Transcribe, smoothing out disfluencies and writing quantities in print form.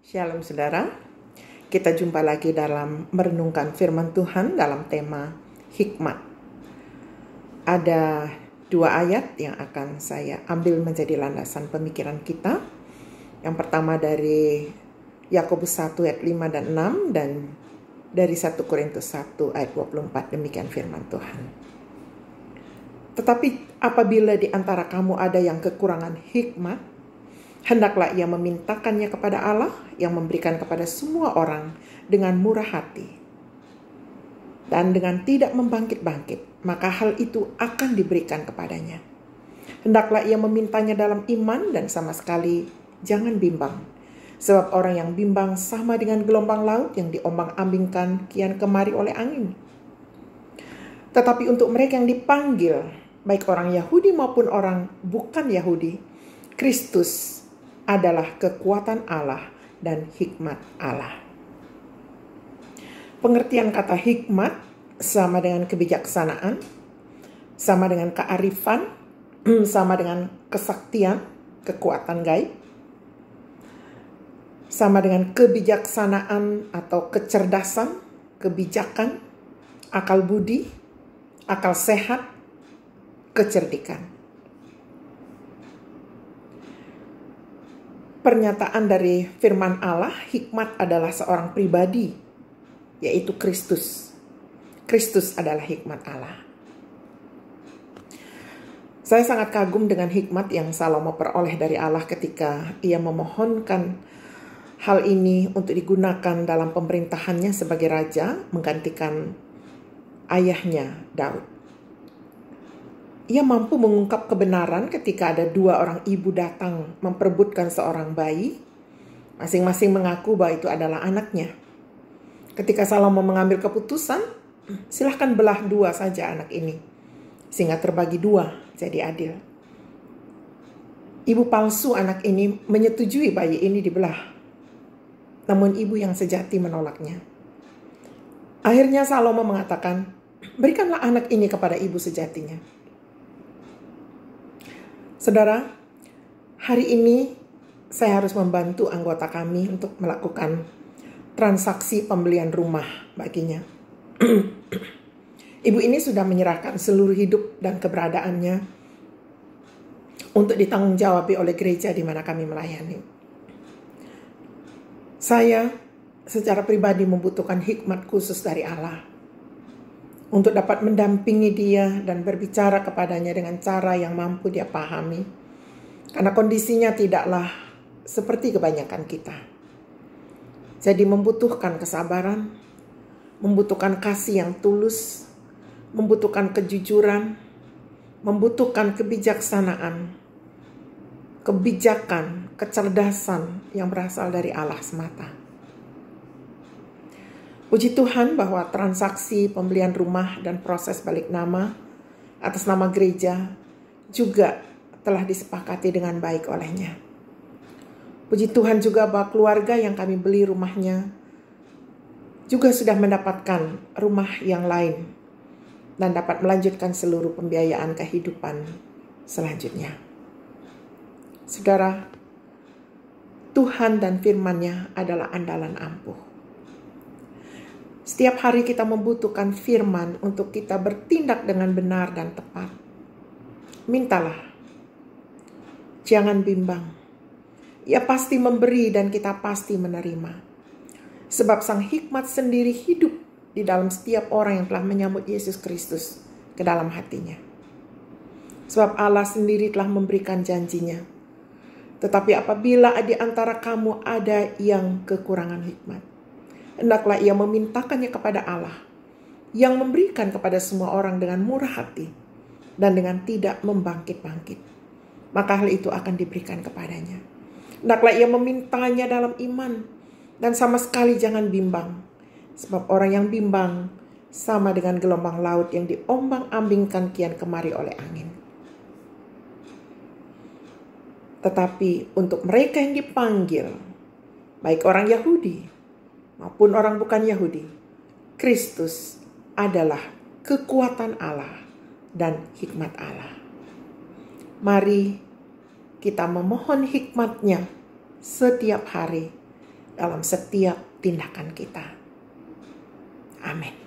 Shalom saudara, kita jumpa lagi dalam merenungkan firman Tuhan dalam tema hikmat. Ada dua ayat yang akan saya ambil menjadi landasan pemikiran kita. Yang pertama dari Yakobus 1 ayat 5 dan 6 dan dari 1 Korintus 1 ayat 24, demikian firman Tuhan. Tetapi apabila di antara kamu ada yang kekurangan hikmat, hendaklah ia memintakannya kepada Allah yang memberikan kepada semua orang dengan murah hati dan dengan tidak membangkit-bangkit, maka hal itu akan diberikan kepadanya. Hendaklah ia memintanya dalam iman dan sama sekali jangan bimbang. Sebab orang yang bimbang sama dengan gelombang laut yang diombang-ambingkan kian kemari oleh angin. Tetapi untuk mereka yang dipanggil, baik orang Yahudi maupun orang bukan Yahudi, Kristus adalah kekuatan Allah dan hikmat Allah. Pengertian kata hikmat sama dengan kebijaksanaan, sama dengan kearifan, sama dengan kesaktian, kekuatan gaib, sama dengan kebijaksanaan atau kecerdasan, kebijakan, akal budi, akal sehat, kecerdikan. Pernyataan dari firman Allah, hikmat adalah seorang pribadi, yaitu Kristus. Kristus adalah hikmat Allah. Saya sangat kagum dengan hikmat yang Salomo peroleh dari Allah ketika ia memohonkan hal ini untuk digunakan dalam pemerintahannya sebagai raja, menggantikan ayahnya Daud. Ia mampu mengungkap kebenaran ketika ada dua orang ibu datang memperebutkan seorang bayi. Masing-masing mengaku bahwa itu adalah anaknya. Ketika Salomo mengambil keputusan, silahkan belah dua saja anak ini, sehingga terbagi dua jadi adil. Ibu palsu anak ini menyetujui bayi ini dibelah. Namun ibu yang sejati menolaknya. Akhirnya Salomo mengatakan, berikanlah anak ini kepada ibu sejatinya. Saudara, hari ini saya harus membantu anggota kami untuk melakukan transaksi pembelian rumah baginya. Ibu ini sudah menyerahkan seluruh hidup dan keberadaannya untuk ditanggungjawab oleh gereja di mana kami melayani. Saya secara pribadi membutuhkan hikmat khusus dari Allah untuk dapat mendampingi dia dan berbicara kepadanya dengan cara yang mampu dia pahami. Karena kondisinya tidaklah seperti kebanyakan kita. Jadi membutuhkan kesabaran, membutuhkan kasih yang tulus, membutuhkan kejujuran, membutuhkan kebijaksanaan, kebijakan, kecerdasan yang berasal dari Allah semata. Puji Tuhan bahwa transaksi pembelian rumah dan proses balik nama atas nama gereja juga telah disepakati dengan baik olehnya. Puji Tuhan juga bahwa keluarga yang kami beli rumahnya juga sudah mendapatkan rumah yang lain dan dapat melanjutkan seluruh pembiayaan kehidupan selanjutnya. Saudara, Tuhan dan firman-Nya adalah andalan ampuh. Setiap hari kita membutuhkan firman untuk kita bertindak dengan benar dan tepat. Mintalah. Jangan bimbang. Ia pasti memberi dan kita pasti menerima. Sebab sang hikmat sendiri hidup di dalam setiap orang yang telah menyambut Yesus Kristus ke dalam hatinya. Sebab Allah sendiri telah memberikan janjinya. Tetapi apabila di antara kamu ada yang kekurangan hikmat, hendaklah ia memintakannya kepada Allah yang memberikan kepada semua orang dengan murah hati dan dengan tidak membangkit-bangkit. Maka hal itu akan diberikan kepadanya. Hendaklah ia memintanya dalam iman dan sama sekali jangan bimbang. Sebab orang yang bimbang sama dengan gelombang laut yang diombang-ambingkan kian kemari oleh angin. Tetapi untuk mereka yang dipanggil, baik orang Yahudi maupun orang bukan Yahudi, Kristus adalah kekuatan Allah dan hikmat Allah. Mari kita memohon hikmat-Nya setiap hari dalam setiap tindakan kita. Amin.